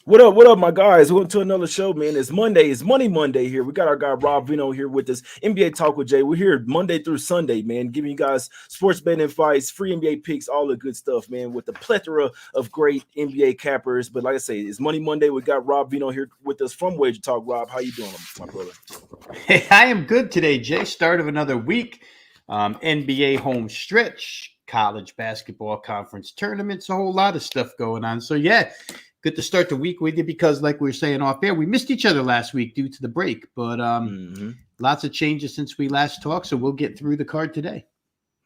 What up, my guys? Welcome to another show, man. It's Monday. It's Money Monday here. We got our guy Rob Veno here with us. NBA Talk with Jay. We're here Monday through Sunday, man, giving you guys sports betting advice, free NBA picks, all the good stuff, man, with the plethora of great NBA cappers. But like I say, it's Money Monday. We got Rob Veno here with us from Wager Talk. Rob, how you doing, my brother? Hey, I am good today, Jay. Start of another week. NBA home stretch, college basketball conference tournaments, a whole lot of stuff going on. So, yeah, good to start the week with you because, like we were saying off air, we missed each other last week due to the break. But lots of changes since we last talked, so we'll get through the card today.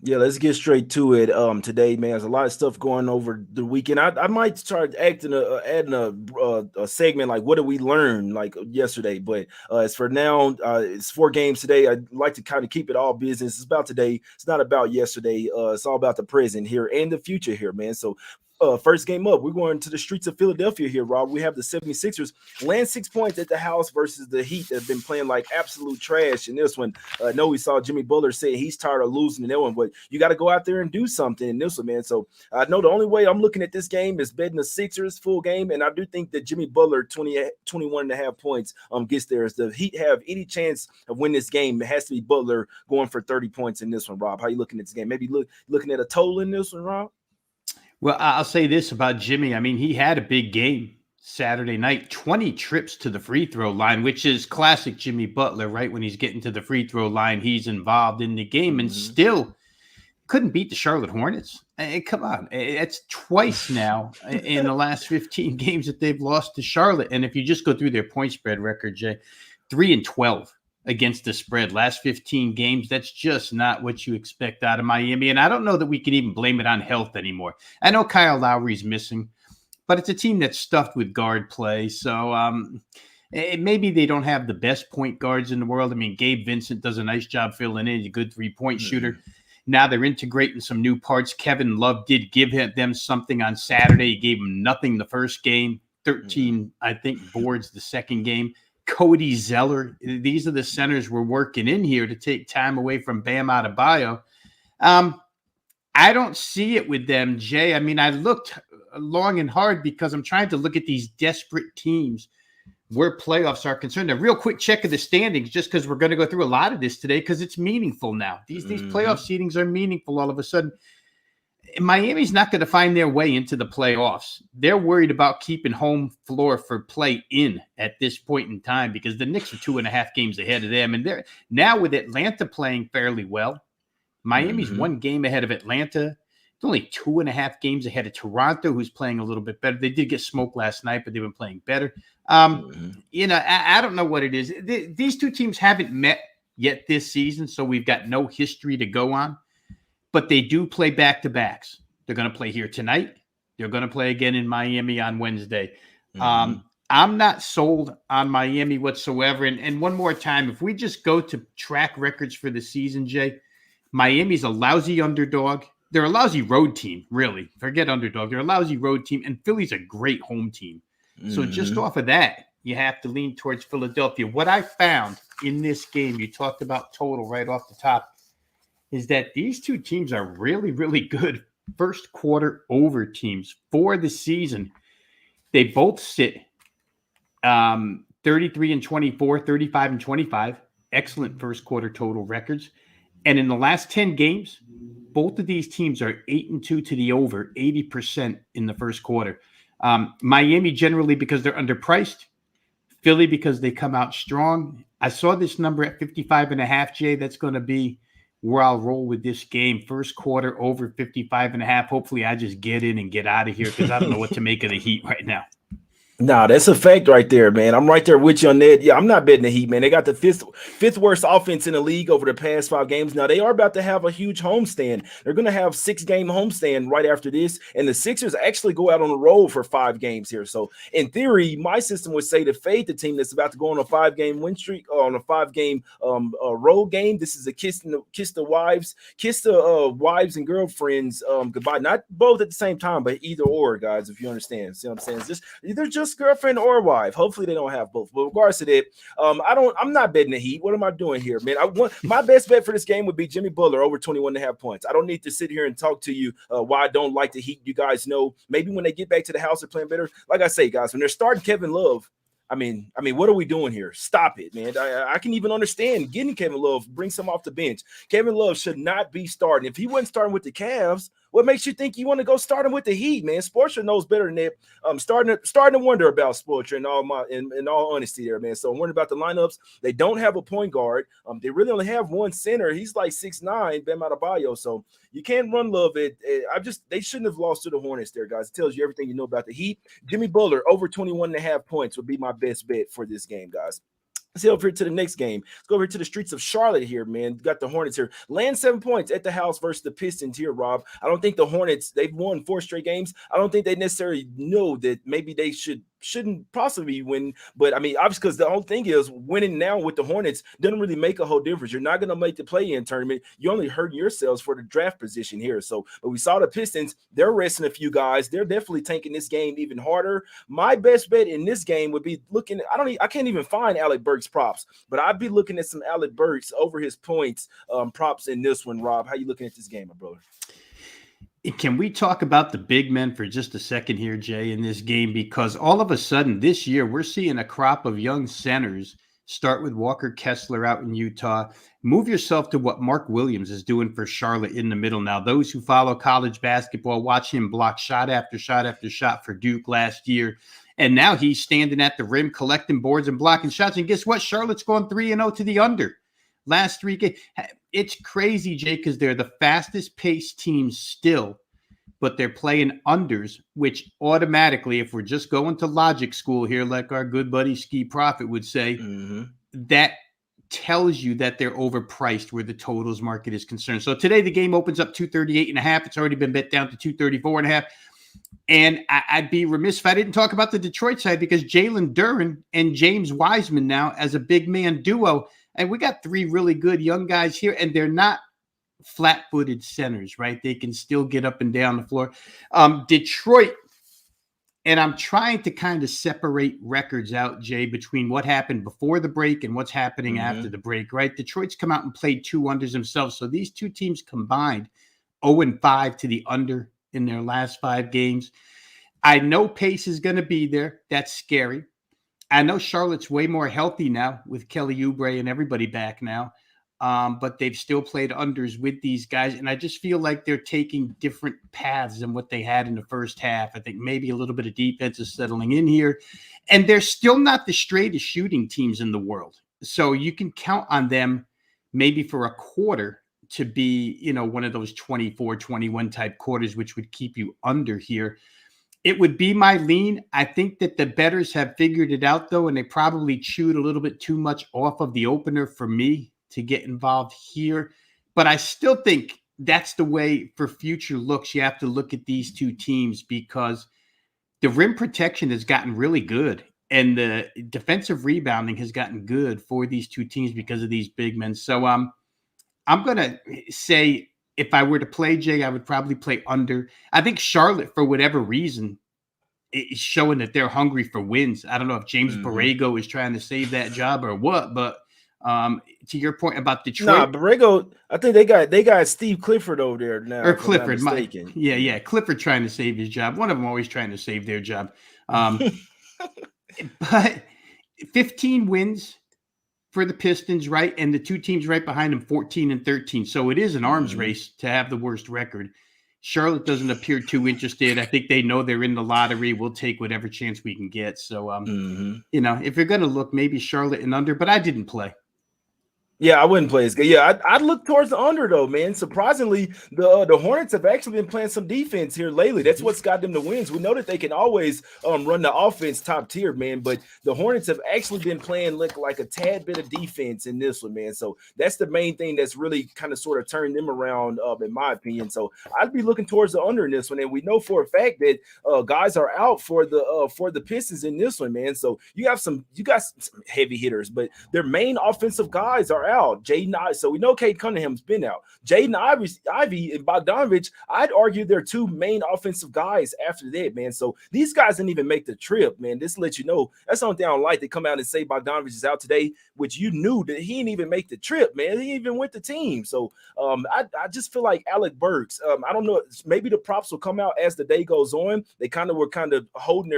Yeah, let's get straight to it. Today, man, there's a lot of stuff going over the weekend. I might start adding a segment like what did we learn like yesterday. But as for now, it's 4 games today. I'd like to kind of keep it all business. It's about today. It's not about yesterday. It's all about the present here and the future here, man. So first game up, we're going to the streets of Philadelphia here, Rob. We have the 76ers land 6 points at the house versus the Heat that have been playing like absolute trash in this one. I know we saw Jimmy Butler say he's tired of losing in that one, but you got to go out there and do something in this one, man. So I know the only way I'm looking at this game is betting the Sixers full game, and I do think that Jimmy Butler 21 and a half points gets there. As the Heat have any chance of winning this game, it has to be Butler going for 30 points in this one, Rob. How you looking at this game? Maybe looking at a total in this one, Rob? Well, I'll say this about Jimmy. I mean, he had a big game Saturday night, 20 trips to the free throw line, which is classic Jimmy Butler, right? When he's getting to the free throw line, he's involved in the game and still couldn't beat the Charlotte Hornets. Come on. It's twice now in the last 15 games that they've lost to Charlotte. And if you just go through their point spread record, Jay, 3-12 against the spread last 15 games. That's just not what you expect out of Miami. And I don't know that we can even blame it on health anymore. I know Kyle Lowry's missing, but it's a team that's stuffed with guard play. So maybe they don't have the best point guards in the world. I mean, Gabe Vincent does a nice job filling in. He's a good three-point shooter. Now they're integrating some new parts. Kevin Love did give them something on Saturday. He gave them nothing the first game, 13, I think, boards the second game. Cody Zeller. These are the centers we're working in here to take time away from Bam Adebayo. I don't see it with them, Jay. I mean, I looked long and hard because I'm trying to look at these desperate teams where playoffs are concerned. A real quick check of the standings, just because we're going to go through a lot of this today because it's meaningful now. These playoff seedings are meaningful all of a sudden. Miami's not going to find their way into the playoffs. They're worried about keeping home floor for play in at this point in time because the Knicks are 2.5 games ahead of them. And they're now with Atlanta playing fairly well. Miami's 1 game ahead of Atlanta. It's only 2.5 games ahead of Toronto, who's playing a little bit better. They did get smoked last night, but they've been playing better. You know, I don't know what it is. These two teams haven't met yet this season, so we've got no history to go on. But they do play back-to-backs. They're going to play here tonight. They're going to play again in Miami on Wednesday. I'm not sold on Miami whatsoever. And one more time, if we just go to track records for the season, Jay, Miami's a lousy underdog. They're a lousy road team, really. Forget underdog. They're a lousy road team, and Philly's a great home team. So just off of that, you have to lean towards Philadelphia. What I found in this game, you talked about total right off the top, is that these two teams are really, really good first quarter over teams for the season. They both sit 33-24, 35-25, excellent first quarter total records. And in the last 10 games, both of these teams are 8-2 to the over, 80% in the first quarter. Miami generally because they're underpriced. Philly because they come out strong. I saw this number at 55.5, Jay. That's going to be where I'll roll with this game. First quarter over 55.5. Hopefully I just get in and get out of here because I don't know what to make of the Heat right now. Nah, that's a fact right there, man. I'm right there with you on that. Yeah, I'm not betting the Heat, man. They got the fifth worst offense in the league over the past 5 games. Now, they are about to have a huge homestand. They're going to have 6-game homestand right after this, and the Sixers actually go out on the road for 5 games here. So, in theory, my system would say to fade the team that's about to go on a 5-game win streak or on a 5-game road game. This is a kiss the wives and girlfriends goodbye. Not both at the same time, but either or, guys, if you understand. See what I'm saying? They're just Miss Girlfriend or wife. Hopefully they don't have both. But regardless of that, I'm not betting the Heat. What am I doing here, man? I want my best bet for this game would be Jimmy Butler over 21.5 points. I don't need to sit here and talk to you why I don't like the Heat. You guys know maybe when they get back to the house, they're playing better. Like I say, guys, when they're starting Kevin Love, I mean, what are we doing here? Stop it, man. I can even understand getting Kevin Love, bring some off the bench. Kevin Love should not be starting. If he wasn't starting with the Cavs, what makes you think you want to go starting with the Heat, man? Spoelstra knows better than that. I'm starting to wonder about Spoelstra in all honesty there, man. So I'm wondering about the lineups. They don't have a point guard. They really only have one center. He's like 6'9", Bam Adebayo. So you can't run Love it. They shouldn't have lost to the Hornets there, guys. It tells you everything you know about the Heat. Jimmy Butler over 21.5 points would be my best bet for this game, guys. Let's head over here to the next game. Let's go over to the streets of Charlotte here, man. Got the Hornets here. Land 7 points at the house versus the Pistons here, Rob. I don't think the Hornets, they've won 4 straight games. I don't think they necessarily know that maybe they shouldn't possibly win. But, I mean, obviously, because the whole thing is winning now with the Hornets doesn't really make a whole difference. You're not going to make the play-in tournament. You're only hurting yourselves for the draft position here. So, but we saw the Pistons. They're resting a few guys. They're definitely taking this game even harder. My best bet in this game would be looking – I can't even find Alec Burks props, but I'd be looking at some Alec Burks over his points props in this one, Rob. How you looking at this game, my brother? Can we talk about the big men for just a second here, Jay, in this game? Because all of a sudden this year, we're seeing a crop of young centers start with Walker Kessler out in Utah. Move yourself to what Mark Williams is doing for Charlotte in the middle now. Those who follow college basketball watch him block shot after shot after shot for Duke last year. And now he's standing at the rim, collecting boards and blocking shots. And guess what? Charlotte's going 3-0 to the under. Last 3 games. It's crazy, Jay, because they're the fastest paced team still, but they're playing unders, which automatically, if we're just going to logic school here, like our good buddy Ski Prophet would say, that tells you that they're overpriced where the totals market is concerned. So today the game opens up 238.5. It's already been bet down to 234.5. And I'd be remiss if I didn't talk about the Detroit side, because Jalen Duren and James Wiseman now as a big man duo. And we got 3 really good young guys here, and they're not flat-footed centers, right? They can still get up and down the floor. Detroit, and I'm trying to kind of separate records out, Jay, between what happened before the break and what's happening after the break, right? Detroit's come out and played 2 unders themselves. So these 2 teams combined 0-5 to the under in their last 5 games. I know pace is going to be there. That's scary. I know Charlotte's way more healthy now with Kelly Oubre and everybody back now, but they've still played unders with these guys, and I just feel like they're taking different paths than what they had in the first half. I think maybe a little bit of defense is settling in here, and they're still not the straightest shooting teams in the world. So you can count on them maybe for a quarter to be, one of those 24, 21 type quarters, which would keep you under here. It would be my lean. I think that the bettors have figured it out, though, and they probably chewed a little bit too much off of the opener for me to get involved here. But I still think that's the way for future looks. You have to look at these 2 teams, because the rim protection has gotten really good, and the defensive rebounding has gotten good for these 2 teams because of these big men. So I'm going to say, if I were to play, Jay, I would probably play under. I think Charlotte, for whatever reason, is showing that they're hungry for wins. I don't know if James Borrego is trying to save that job or what, but to your point about Detroit. Nah, Borrego, I think they got Steve Clifford over there now. Or Clifford. Yeah. Clifford trying to save his job. One of them always trying to save their job. But 15 wins for the Pistons, right? And the 2 teams right behind them, 14 and 13. So it is an arms race to have the worst record. Charlotte doesn't appear too interested. I think they know they're in the lottery. We'll take whatever chance we can get. So, if you're going to look, maybe Charlotte and under, but I didn't play. Yeah, I wouldn't play as good. Yeah, I'd look towards the under, though, man. Surprisingly, the Hornets have actually been playing some defense here lately. That's what's got them the wins. We know that they can always run the offense top tier, man, but the Hornets have actually been playing like a tad bit of defense in this one, man. So that's the main thing that's really kind of sort of turned them around, in my opinion. So I'd be looking towards the under in this one, and we know for a fact that guys are out for the Pistons in this one, man. So you got some heavy hitters, but their main offensive guys are are out. So we know Cade Cunningham's been out. Jaden Ivey and Bogdanovich, I'd argue they're two main offensive guys after that, man. So these guys didn't even make the trip, man. This lets you know that's something I don't like. They come out and say Bogdanovich is out today, which you knew that he didn't even make the trip, man. He even went the team. So I just feel like Alec Burks. I don't know. Maybe the props will come out as the day goes on. They were holding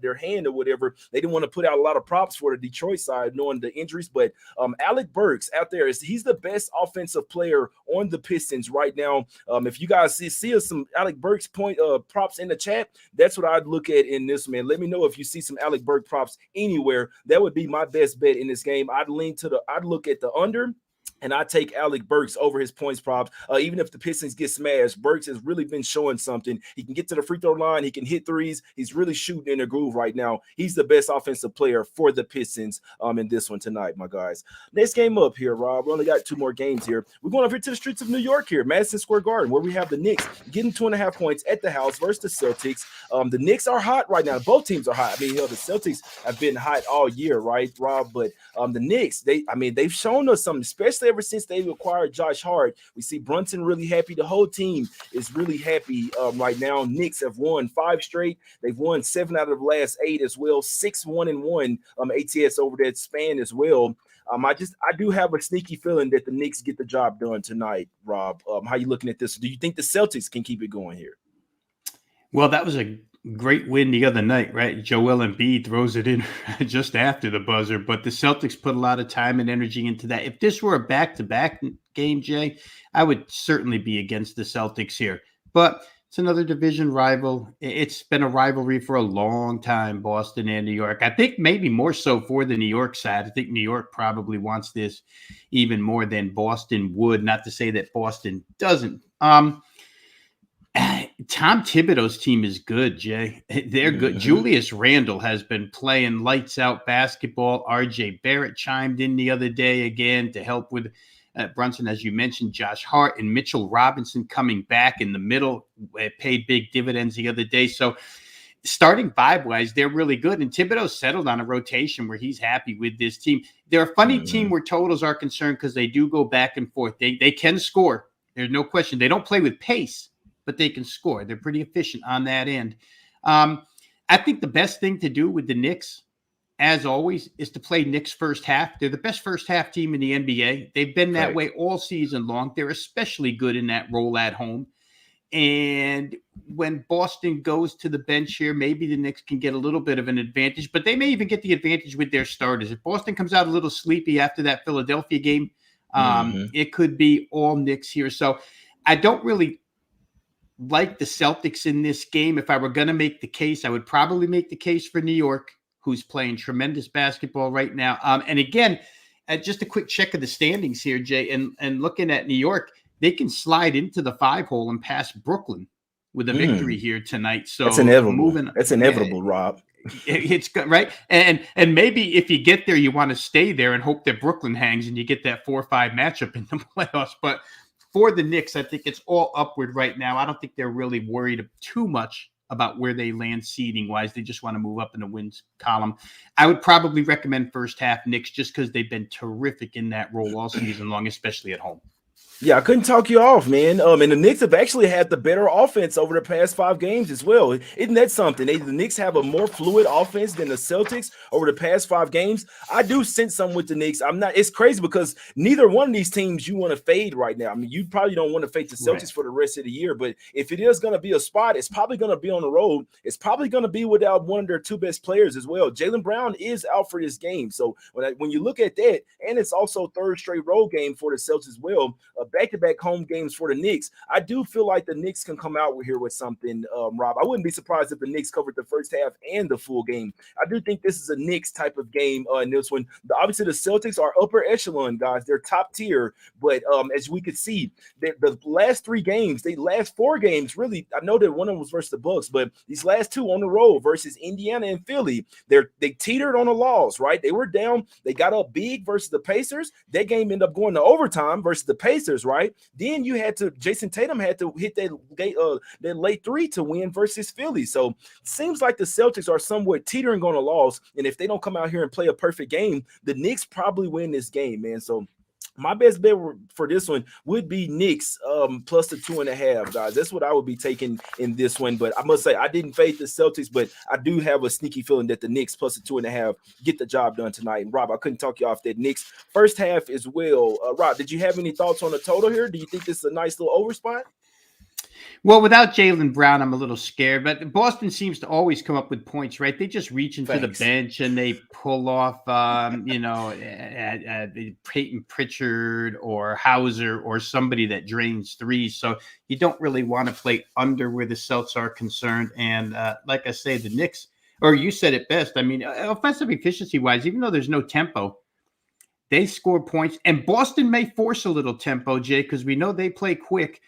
their hand or whatever. They didn't want to put out a lot of props for the Detroit side, knowing the injuries. But Alec Burks out there he's the best offensive player on the Pistons right now. If you guys see some Alec Burks props in the chat, that's what I'd look at in this, man. Let me know if you see some Alec Burks props anywhere. That would be my best bet in this game. I'd look at the under. And I take Alec Burks over his points props. Even if the Pistons get smashed, Burks has really been showing something. He can get to the free throw line. He can hit threes. He's really shooting in a groove right now. He's the best offensive player for the Pistons in this one tonight, my guys. Next game up here, Rob. We only got 2 more games here. We're going over here to the streets of New York here, Madison Square Garden, where we have the Knicks getting 2.5 points at the house versus the Celtics. The Knicks are hot right now. Both teams are hot. I mean, the Celtics have been hot all year, right, Rob? But the Knicks, they've shown us something, especially ever since they acquired Josh Hart. We see Brunson really happy. The whole team is really happy right now. Knicks have won 5 straight. They've won 7 out of the last 8 as well. 6-1-1 ATS over that span as well. I do have a sneaky feeling that the Knicks get the job done tonight, Rob. How you looking at this? Do you think the Celtics can keep it going here? Well, that was a great win the other night, right? Joel Embiid throws it in just after the buzzer, but the Celtics put a lot of time and energy into that. If this were a back-to-back game, Jay, I would certainly be against the Celtics here. But it's another division rival. It's been a rivalry for a long time, Boston and New York. I think maybe more so for the New York side. I think New York probably wants this even more than Boston would. Not to say that Boston doesn't. Tom Thibodeau's team is good, Jay. They're good. Julius Randle has been playing lights out basketball. RJ Barrett chimed in the other day again to help with Brunson, as you mentioned. Josh Hart and Mitchell Robinson coming back in the middle paid big dividends the other day. So starting vibe-wise, they're really good. And Thibodeau settled on a rotation where he's happy with this team. They're a funny team where totals are concerned because they do go back and forth. They can score. There's no question. They don't play with pace, but they can score. They're pretty efficient on that end. I think the best thing to do with the Knicks, as always, is to play Knicks first half. They're the best first half team in the NBA. They've been that way all season long. They're especially good in that role at home. And when Boston goes to the bench here, maybe the Knicks can get a little bit of an advantage, but they may even get the advantage with their starters. If Boston comes out a little sleepy after that Philadelphia game, it could be all Knicks here. So I don't really like the Celtics in this game. If I were going to make the case, I would probably make the case for New York, who's playing tremendous basketball right now. And again, just a quick check of the standings here, Jay, and looking at New York, they can slide into the 5 hole and pass Brooklyn with a victory here tonight. So it's inevitable. It's inevitable, Rob. It's good, right? And maybe if you get there, you want to stay there and hope that Brooklyn hangs and you get that 4-5 matchup in the playoffs. But for the Knicks, I think it's all upward right now. I don't think they're really worried too much about where they land seeding-wise. They just want to move up in the wins column. I would probably recommend first half Knicks just because they've been terrific in that role all season long, especially at home. Yeah, I couldn't talk you off, man. And the Knicks have actually had the better offense over the past 5 games as well. Isn't that something? The Knicks have a more fluid offense than the Celtics over the past 5 games. I do sense something with the Knicks. It's crazy because neither one of these teams you want to fade right now. I mean, you probably don't want to fade the Celtics for the rest of the year, but if it is going to be a spot, it's probably going to be on the road. It's probably going to be without one of their 2 best players as well. Jaylen Brown is out for this game. So when you look at that, and it's also 3rd straight road game for the Celtics as well, back-to-back home games for the Knicks. I do feel like the Knicks can come out here with something, Rob. I wouldn't be surprised if the Knicks covered the first half and the full game. I do think this is a Knicks type of game in this one. Obviously, the Celtics are upper echelon, guys. They're top tier, but as we could see, the last 3 games, the last 4 games, really, I know that one of them was versus the Bucks, but these last 2 on the road versus Indiana and Philly, they teetered on the loss, right? They were down. They got up big versus the Pacers. That game ended up going to overtime versus the Pacers, Warriors, right? Then Jason Tatum had to hit that late three to win versus Philly. So seems like the Celtics are somewhat teetering on a loss. And if they don't come out here and play a perfect game, the Knicks probably win this game, man. So my best bet for this one would be Knicks plus the 2.5, guys. That's what I would be taking in this one. But I must say, I didn't fade the Celtics, but I do have a sneaky feeling that the Knicks plus the 2.5 get the job done tonight. And Rob, I couldn't talk you off that Knicks first half as well. Rob, did you have any thoughts on the total here? Do you think this is a nice little over spot? Well, without Jaylen Brown, I'm a little scared, but Boston seems to always come up with points, right? They just reach into the bench and they pull off, Peyton Pritchard or Hauser or somebody that drains threes. So you don't really want to play under where the Celtics are concerned. And like I say, the Knicks, or you said it best. I mean, offensive efficiency wise, even though there's no tempo, they score points. And Boston may force a little tempo, Jay, because we know they play quick.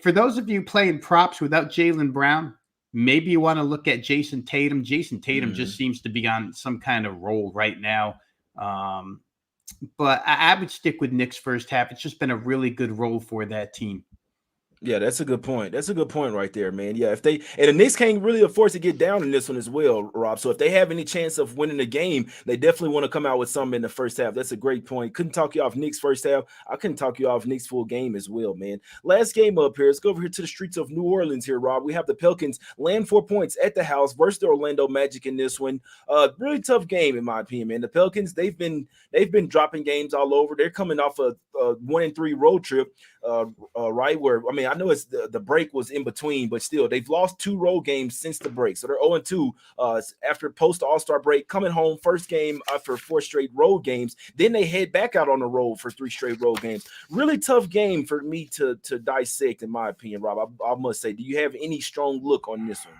For those of you playing props without Jaylen Brown, maybe you want to look at Jason Tatum. Jason Tatum just seems to be on some kind of roll right now. But I would stick with Knicks first half. It's just been a really good roll for that team. Yeah, that's a good point. That's a good point right there, man. Yeah, and the Knicks can't really afford to get down in this one as well, Rob. So if they have any chance of winning the game, they definitely want to come out with something in the first half. That's a great point. Couldn't talk you off Knicks first half. I couldn't talk you off Knicks full game as well, man. Last game up here. Let's go over here to the streets of New Orleans here, Rob. We have the Pelicans laying 4 points at the house versus the Orlando Magic in this one. Really tough game in my opinion, man. The Pelicans, they've been dropping games all over. They're coming off a 1-3 road trip. Right where I know it's the break was in between, but still they've lost 2 road games since the break, so they're 0-2 after post All-Star break, coming home first game after 4 straight road games. Then they head back out on the road for 3 straight road games. Really tough game for me to dissect, in my opinion, Rob. I must say, do you have any strong look on this one?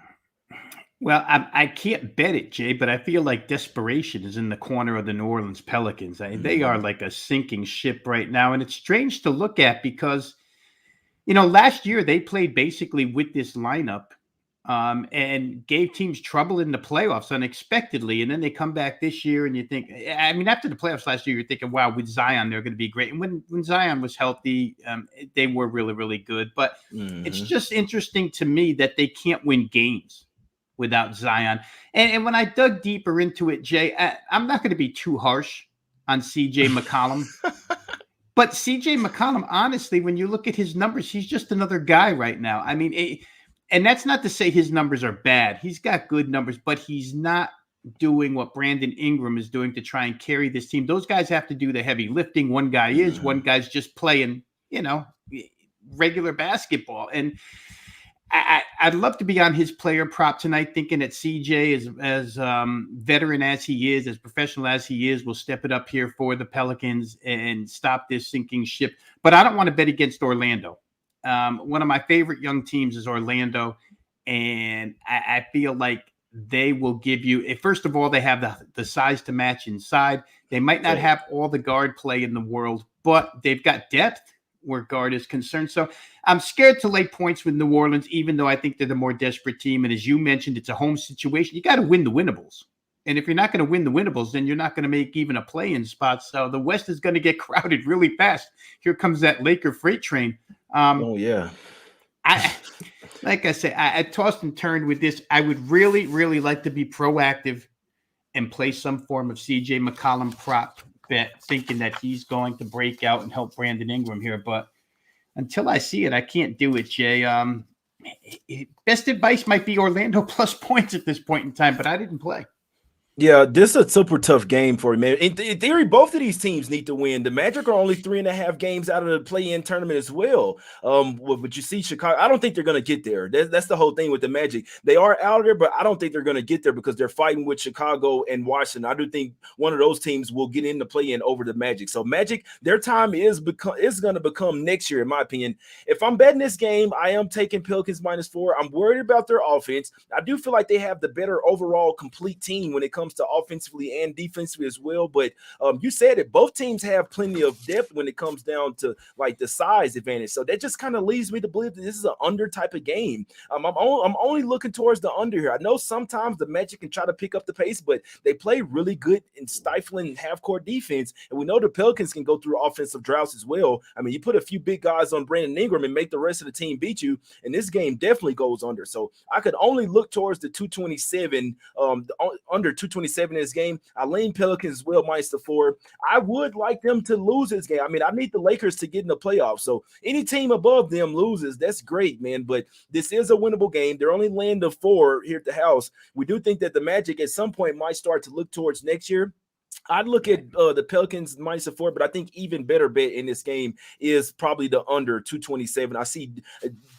Well, I can't bet it, Jay, but I feel like desperation is in the corner of the New Orleans Pelicans. They are like a sinking ship right now. And it's strange to look at because, last year they played basically with this lineup and gave teams trouble in the playoffs unexpectedly. And then they come back this year and you think, after the playoffs last year, you're thinking, wow, with Zion, they're going to be great. And when Zion was healthy, they were really, really good. But it's just interesting to me that they can't win games without Zion. And when I dug deeper into it, Jay, I'm not going to be too harsh on CJ McCollum. But CJ McCollum, honestly, when you look at his numbers, he's just another guy right now. And that's not to say his numbers are bad. He's got good numbers, but he's not doing what Brandon Ingram is doing to try and carry this team. Those guys have to do the heavy lifting. One guy is, one guy's just playing, regular basketball. And I'd love to be on his player prop tonight, thinking that CJ, as veteran as he is, as professional as he is, will step it up here for the Pelicans and stop this sinking ship. But I don't want to bet against Orlando. One of my favorite young teams is Orlando, and I feel like they will give you, first of all, they have the size to match inside. They might not have all the guard play in the world, but they've got depth where guard is concerned. So I'm scared to lay points with New Orleans, even though I think they're the more desperate team. And as you mentioned, it's a home situation. You got to win the winnables. And if you're not going to win the winnables, then you're not going to make even a play-in spot. So the West is going to get crowded really fast. Here comes that Laker freight train. Oh, yeah. Like I said, I tossed and turned with this. I would really, really like to be proactive and play some form of CJ McCollum prop bet, thinking that he's going to break out and help Brandon Ingram here. But until I see it, I can't do it, Jay. Best advice might be Orlando plus points at this point in time, but I didn't play. Yeah, this is a super tough game for him, man. In theory, both of these teams need to win. The Magic are only 3.5 games out of the play-in tournament as well. But you see Chicago, I don't think they're going to get there. That's the whole thing with the Magic. They are out there, but I don't think they're going to get there because they're fighting with Chicago and Washington. I do think one of those teams will get in the play-in over the Magic. So Magic, their time is going to become next year, in my opinion. If I'm betting this game, I am taking Pelicans -4. I'm worried about their offense. I do feel like they have the better overall complete team when it comes comes to offensively and defensively as well. But you said it, both teams have plenty of depth when it comes down to like the size advantage. So that just kind of leads me to believe that this is an under type of game. I'm only looking towards the under here. I know sometimes the Magic can try to pick up the pace, but they play really good in stifling half-court defense, and we know the Pelicans can go through offensive droughts as well. I mean, you put a few big guys on Brandon Ingram and make the rest of the team beat you, and this game definitely goes under. So I could only look towards the 227, under 227 in this game. I lean Pelicans as well, minus the 4. I would like them to lose this game. I mean, I need the Lakers to get in the playoffs. So any team above them loses. That's great, man. But this is a winnable game. They're only laying the 4 here at the house. We do think that the Magic at some point might start to look towards next year. I'd look at the Pelicans minus a 4, but I think even better bet in this game is probably the under 227. I see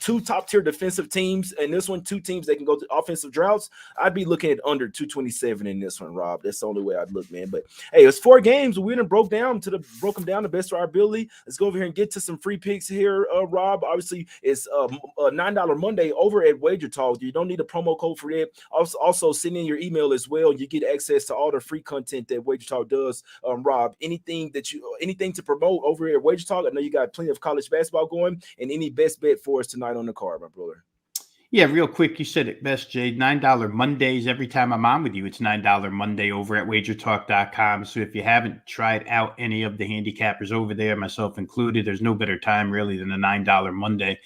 2 top-tier defensive teams, and this one, 2 teams that can go to offensive droughts. I'd be looking at under 227 in this one, Rob. That's the only way I'd look, man. But hey, it's 4 games. We done broke them down the best of our ability. Let's go over here and get to some free picks here, Rob. Obviously, it's a $9 Monday over at Wager Talk. You don't need a promo code for that. Also, send in your email as well. You get access to all the free content that Wager Talk does. Rob, anything to promote over here at Wager Talk? I know you got plenty of college basketball going, and any best bet for us tonight on the card, my brother? Yeah, real quick, you said it best, Jay. $9 Mondays. Every time I'm on with you, it's $9 Monday over at wagertalk.com. So if you haven't tried out any of the handicappers over there, myself included, there's no better time really than a $9 Monday.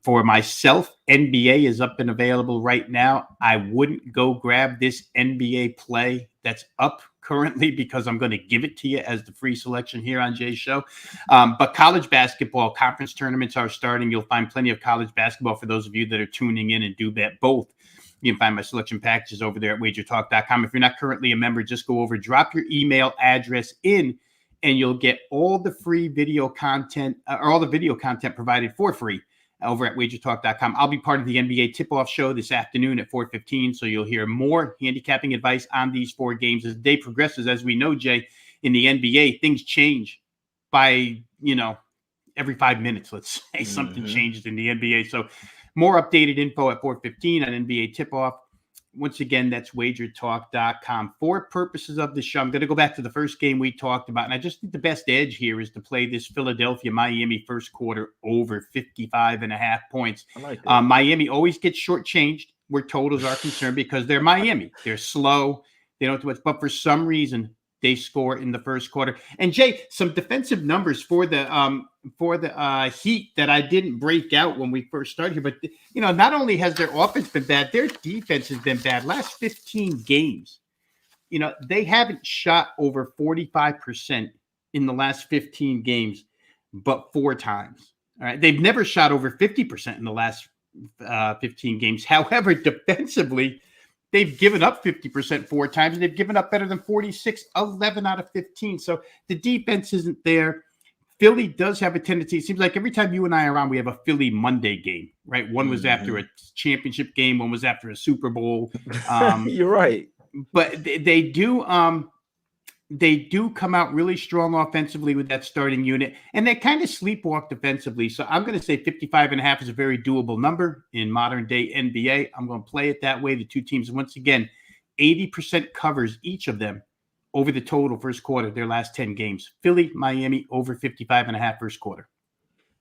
For myself, NBA is up and available right now. I wouldn't go grab this NBA play that's up currently because I'm going to give it to you as the free selection here on Jay's show. But college basketball conference tournaments are starting. You'll find plenty of college basketball for those of you that are tuning in and do bet both. You can find my selection packages over there at wagertalk.com. If you're not currently a member, just go over, drop your email address in, and you'll get all the free video content or all the video content provided for free over at wagertalk.com. I'll be part of the NBA tip-off show this afternoon at 4:15, so you'll hear more handicapping advice on these 4 games as the day progresses. As we know, Jay, in the NBA, things change by, every 5 minutes, let's say. Something changes in the NBA. So more updated info at 4:15 on NBA tip-off. Once again, that's wagertalk.com. For purposes of the show, I'm going to go back to the first game we talked about, and I just think the best edge here is to play this Philadelphia-Miami first quarter over 55.5 points. I like that. Miami always gets shortchanged where totals are concerned because they're Miami. They're slow. They don't do much, but for some reason, they score in the first quarter. And Jay, some defensive numbers for the Heat that I didn't break out when we first started here, but not only has their offense been bad, their defense has been bad. Last 15 games, they haven't shot over 45% in the last 15 games, but 4 times. All right, they've never shot over 50% in the last 15 games. However, defensively, they've given up 50% 4 times, and they've given up better than 46, 11 out of 15. So the defense isn't there. Philly does have a tendency. It seems like every time you and I are on, we have a Philly Monday game, right? One was after a championship game. One was after a Super Bowl. You're right. But they do come out really strong offensively with that starting unit, and they kind of sleepwalk defensively. So I'm going to say 55.5 is a very doable number in modern day NBA. I'm going to play it that way. The 2 teams, once again, 80% covers each of them over the total first quarter, their last 10 games. Philly, Miami, over 55.5 first quarter.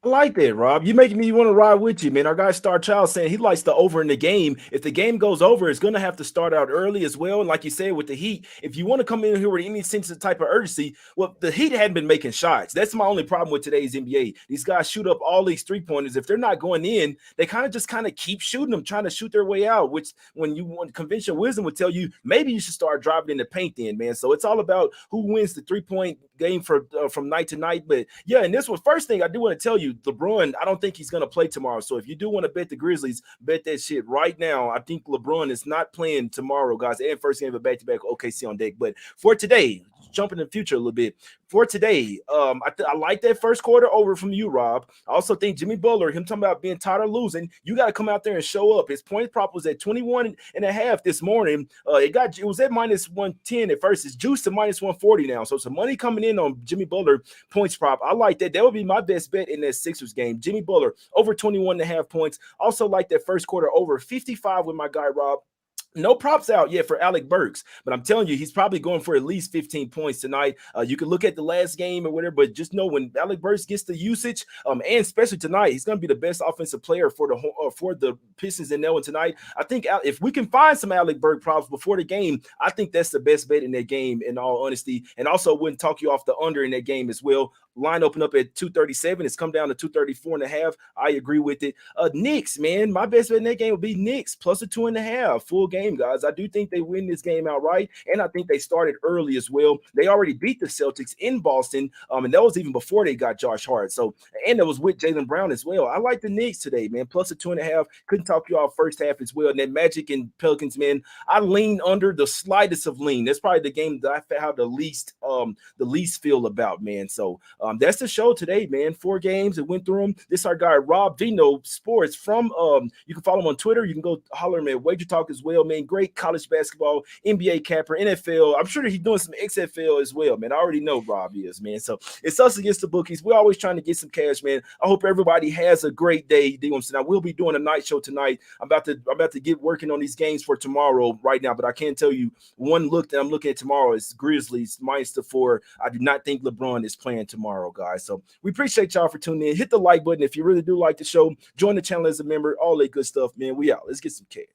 I like that, Rob. You making me want to ride with you, man. Our guy Star Child saying he likes the over in the game. If the game goes over, it's going to have to start out early as well. And like you said, with the Heat, if you want to come in here with any sense of type of urgency, well, the Heat hadn't been making shots. That's my only problem with today's NBA. These guys shoot up all these 3-pointers. If they're not going in, they kind of keep shooting them, trying to shoot their way out, which when you want conventional wisdom would tell you, maybe you should start driving in the paint then, man. So it's all about who wins the 3-point game from night to night. But yeah, and this one, first thing I do want to tell you, LeBron, I don't think he's going to play tomorrow. So if you do want to bet the Grizzlies, bet that shit right now. I think LeBron is not playing tomorrow, guys. And first game of a back-to-back OKC on deck. But for today, jump in the future a little bit. For today, I like that first quarter over from you, Rob. I also think Jimmy Butler, him talking about being tired of losing, you got to come out there and show up. His point prop was at 21.5 this morning. It was at minus 110 at first. It's juiced to minus 140 now. So some money coming in on Jimmy Butler points prop. I like that. That would be my best bet in that Sixers game. Jimmy Butler over 21.5 points. Also like that first quarter over 55 with my guy, Rob. No props out yet for Alec Burks, but I'm telling you, he's probably going for at least 15 points tonight. You can look at the last game or whatever, but just know when Alec Burks gets the usage, and especially tonight, he's going to be the best offensive player for the Pistons and Nelwyn tonight. I think if we can find some Alec Burks props before the game, I think that's the best bet in that game, in all honesty. And also, wouldn't talk you off the under in that game as well. Line open up at 237. It's come down to 234.5. I agree with it. Knicks, man, my best bet in that game would be Knicks plus a 2.5 full game, guys. I do think they win this game outright, and I think they started early as well. They already beat the Celtics in Boston, and that was even before they got Josh Hart. So, and it was with Jaylen Brown as well. I like the Knicks today, man. Plus a 2.5. Couldn't talk you off first half as well. And then Magic and Pelicans, man, I lean under the slightest of lean. That's probably the game that I have the least feel about, man. So that's the show today, man. 4 games and went through them. This is our guy Rob Veno Sports from you can follow him on Twitter. You can go holler him at Wager Talk as well, man. Great college basketball, NBA capper, NFL. I'm sure that he's doing some XFL as well, man. I already know Rob is, man. So it's Us Against the Bookies. We're always trying to get some cash, man. I hope everybody has a great day. I will be doing a night show tonight. I'm about to get working on these games for tomorrow right now, but I can't tell you one look that I'm looking at tomorrow is Grizzlies -4. I do not think LeBron is playing tomorrow, guys. So we appreciate y'all for tuning in. Hit the like button if you really do like the show. Join the channel as a member. All that good stuff, man. We out. Let's get some cash.